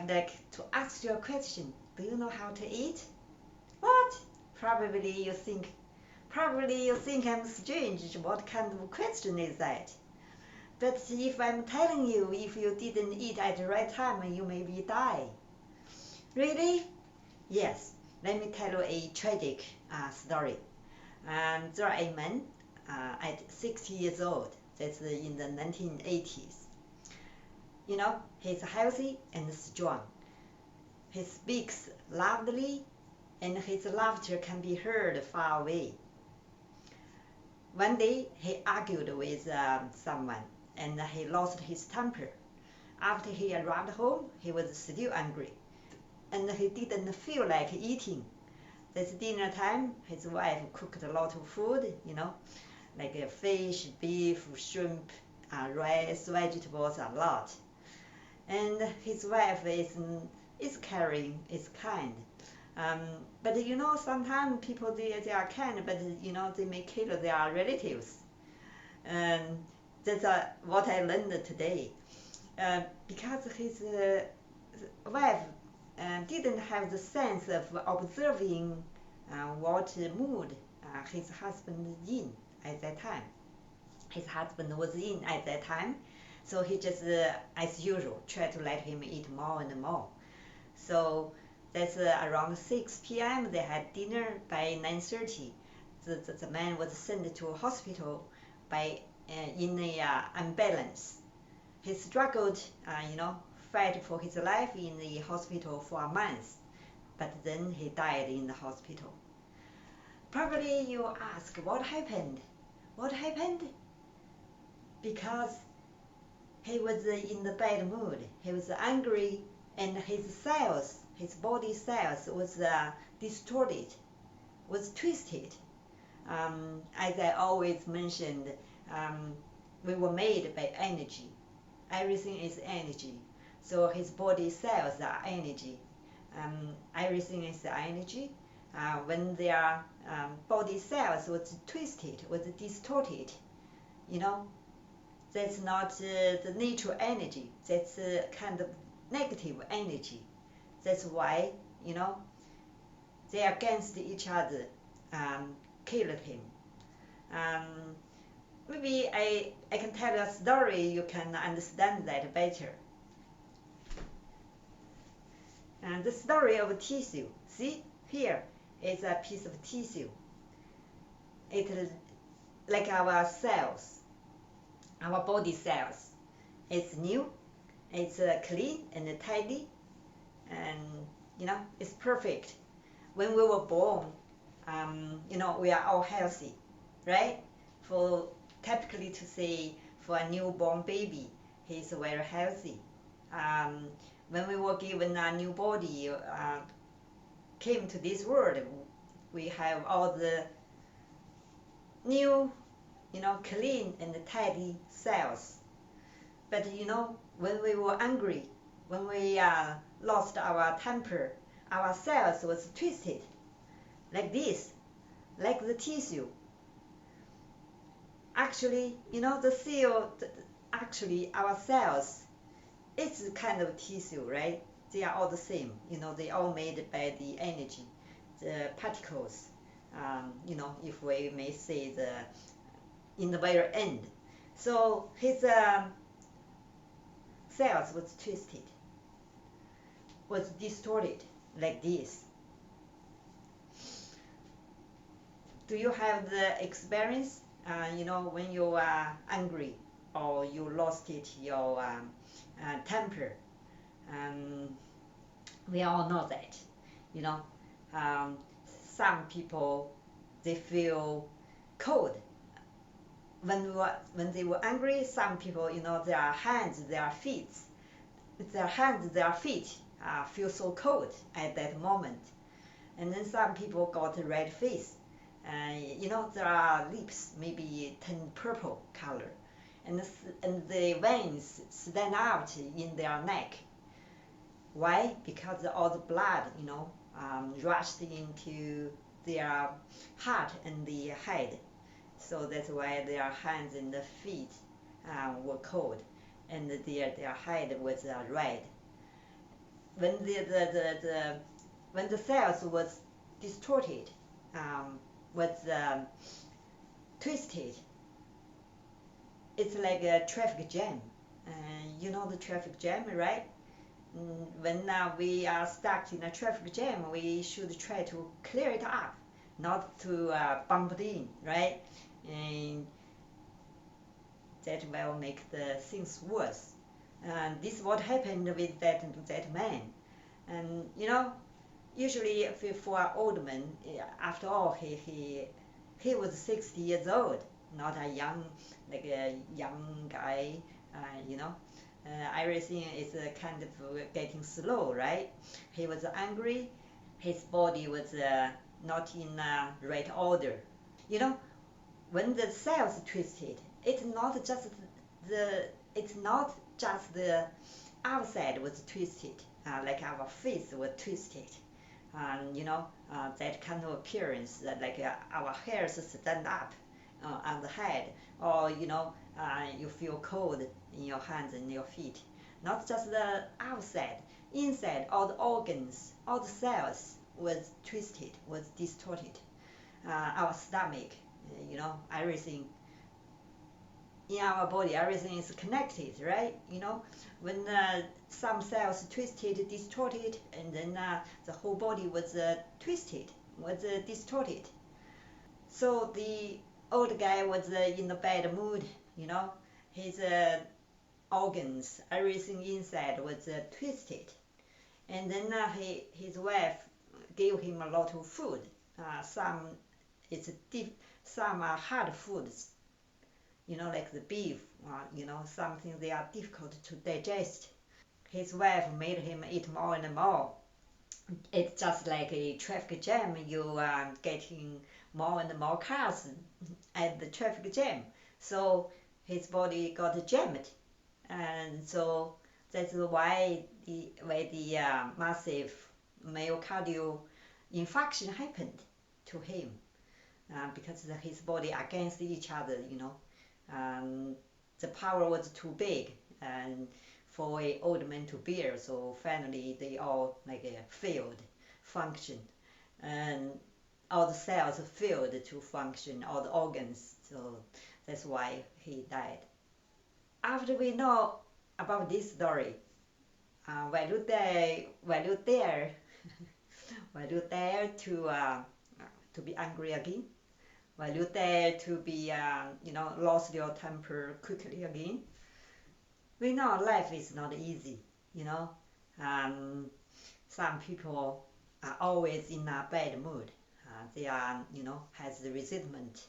like to ask you a question. Do you know how to eat? What? Probably you think I'm strange. What kind of question is that? But if I'm telling you, if you didn't eat at the right time, you maybe die. Really? Yes. Let me tell you a tragic story. There are a man at 60 years old. That's in the 1980s. You know, he's healthy and strong. He speaks loudly, and his laughter can be heard far away. One day, he argued with someone, and he lost his temper. After he arrived home, he was still angry, and he didn't feel like eating. It's dinner time. His wife cooked a lot of food, like fish, beef, shrimp, rice, vegetables, a lot. And his wife is caring, is kind. Um, but sometimes people they are kind, but they may kill their relatives. And that's what I learned today. Because his wife didn't have the sense of observing what mood his husband is in at that time. His husband was in at that time, so he just, as usual, tried to let him eat more and more. So that's around 6 p.m. They had dinner. By 9:30, the man was sent to a hospital by in a ambulance. He struggled, fight for his life in the hospital for a month, but then he died in the hospital. Probably you ask, what happened? What happened? Because he was in the bad mood. He was angry, and his body cells was distorted, was twisted. As I always mentioned, we were made by energy. Everything is energy. So his body cells are energy. Everything is energy. When their body cells was twisted, was distorted, that's not the natural energy. That's kind of negative energy. That's why, they're against each other, killed him. Maybe I can tell you a story, you can understand that better. And the story of tissue. See, here is a piece of tissue. It is like our cells, our body cells. It's new, it's clean and tidy, and it's perfect. When we were born, we are all healthy, right? For typically to say, for a newborn baby, he's very healthy. When we were given a new body, came to this world, we have all the new, clean and tidy cells. But when we were angry, when we lost our temper, our cells was twisted, like this, like the tissue. Actually, actually our cells, it's kind of tissue, right? They are all the same. They all made by the energy, the particles. If we may say in the very end. So his cells was twisted, was distorted like this. Do you have the experience? When you are angry or you lost your temper. We all know that. Some people, they feel cold when they were angry. Some people, their hands, their feet feel so cold at that moment. And then some people got a red face. Their lips maybe turn purple color, and the veins stand out in their neck. Why? Because all the blood, rushed into their heart and the head. So that's why their hands and the feet were cold, and their head was red. when when the cells was distorted, was twisted, it's like a traffic jam. You know the traffic jam, right? When we are stuck in a traffic jam, we should try to clear it up, not to bump it in, right? And that will make the things worse. And this is what happened with that man. And usually for an old man, after all, he was 60 years old, not a young, like a young guy, you know. Everything is kind of getting slow, right? He was angry, his body was not in right order. You know, when the cells twisted, it's not just the outside was twisted, like our face was twisted, and that kind of appearance that like our hairs stand up on the head, or you feel cold in your hands and your feet. Not just the outside, inside, all the organs, all the cells was twisted, was distorted. Our stomach, everything in our body, everything is connected, right? When some cells twisted, distorted, and then the whole body was twisted, was distorted. So the old guy was in a bad mood, his organs, everything inside was twisted. And then his wife gave him a lot of food. Some it's some are hard foods, like the beef, something they are difficult to digest. His wife made him eat more and more. It's just like a traffic jam. You are getting more and more cars at the traffic jam. So his body got jammed. And so that's why the massive myocardial infarction happened to him, because his body against each other, the power was too big and for an old man to bear. So finally, they all like failed function, and all the cells failed to function, all the organs. So that's why he died. After we know about this story, will you dare will you dare to be angry again? Will you dare to be lost your temper quickly again? We know life is not easy, you know. Um, some people are always in a bad mood. They are, has the resentment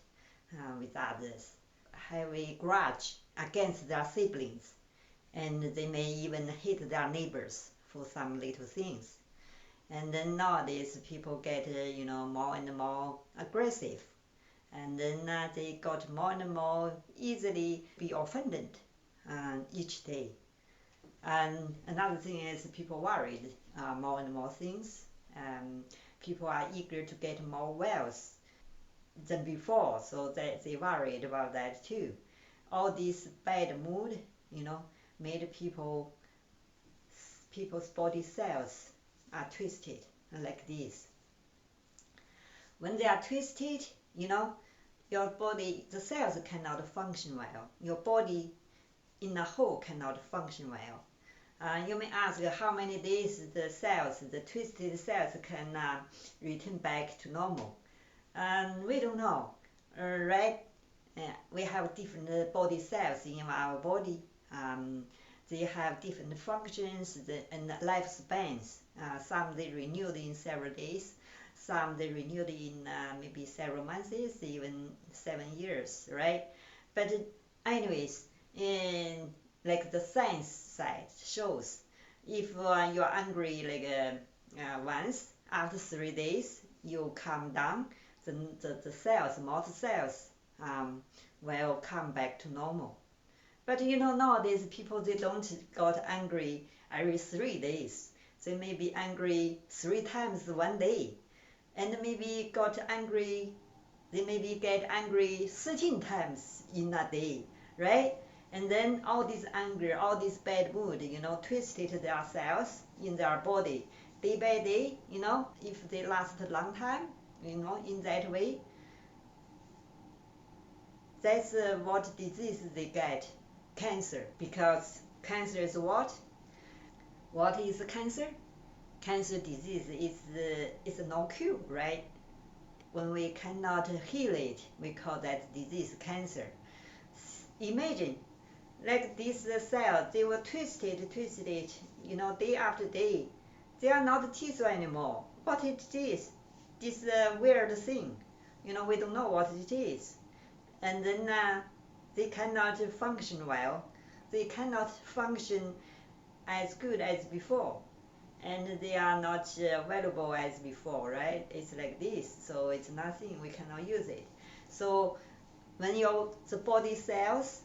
with others, have a grudge against their siblings, and they may even hate their neighbors for some little things. And then nowadays people get, more and more aggressive, and then they got more and more easily be offended each day. And another thing is people worried more and more things. People are eager to get more wealth than before, so they worried about that too. All this bad mood, made people's body cells are twisted like this. When they are twisted, your body, the cells cannot function well. Your body in a whole cannot function well. You may ask how many days the twisted cells can return back to normal. We don't know, right? We have different body cells in our body. They have different functions and lifespans. Some they renewed in several days, some they renewed in maybe several months, even 7 years, right? But anyways, in like the science side shows, if you're angry like once, after 3 days you calm down, then the cells, most cells, will come back to normal. But nowadays people, they don't got angry every 3 days. They may be angry 3 times one day, and maybe got angry. They maybe get angry 13 times in a day, right? And then all this anger, all this bad mood, twisted their cells in their body day by day, if they last a long time, in that way. That's what disease they get, cancer. Because cancer is what? What is cancer? Cancer disease is no cure, right? When we cannot heal it, we call that disease cancer. Imagine, like this cell, they were twisted, day after day. They are not tissue anymore. What it is? This weird thing. We don't know what it is. And then they cannot function well. They cannot function as good as before. And they are not valuable as before, right? It's like this. So it's nothing. We cannot use it. So when the body cells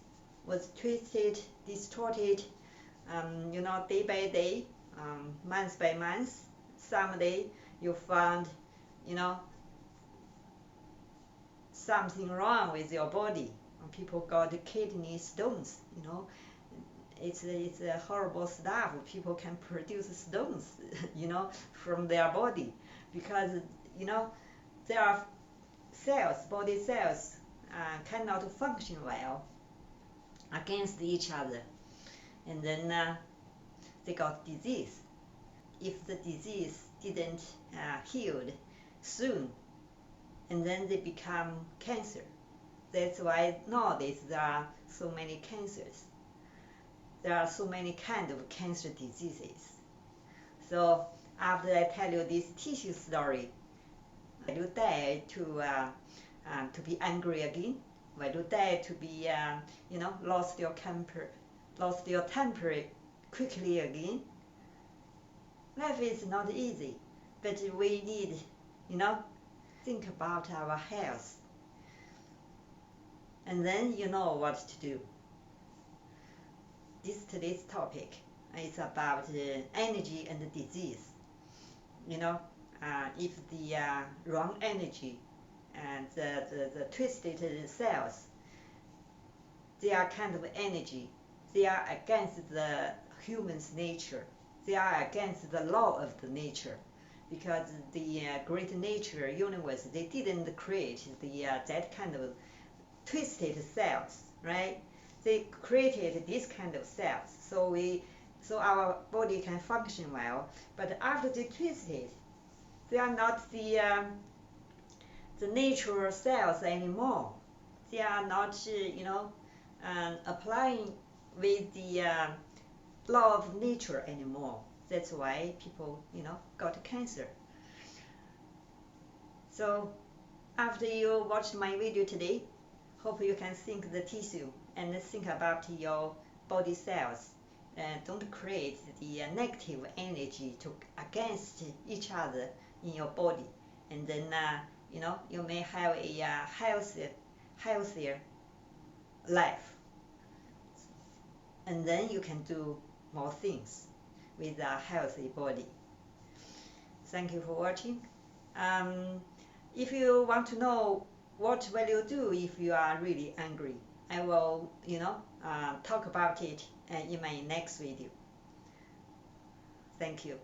was twisted, distorted, day by day, month by month, someday you found, something wrong with your body. People got kidney stones, it's a horrible stuff. People can produce stones, from their body because, their cells, body cells, cannot function well against each other, and then they got disease. If the disease didn't healed soon, and then they become cancer. That's why nowadays there are so many cancers. There are so many kinds of cancer diseases. So after I tell you this tissue story, will you dare to be angry again? Will you dare to be, lost your temper quickly again? Life is not easy, but we need, think about our health, and then you know what to do. Today's topic is about energy and disease. If the wrong energy and the twisted cells, they are kind of energy. They are against the human's nature. They are against the law of the nature, because the great nature universe, they didn't create that kind of twisted cells, right? They created this kind of cells, so our body can function well. But after they twisted, they are not the natural cells anymore. They are not, applying with the law of nature anymore. That's why people, got cancer. So after you watched my video today, hope you can think the tissue and think about your body cells. Don't create the negative energy against each other in your body, and then you may have a healthier life, and then you can do more things with a healthy body. Thank you for watching. If you want to know what will you do if you are really angry, I will, talk about it in my next video. Thank you.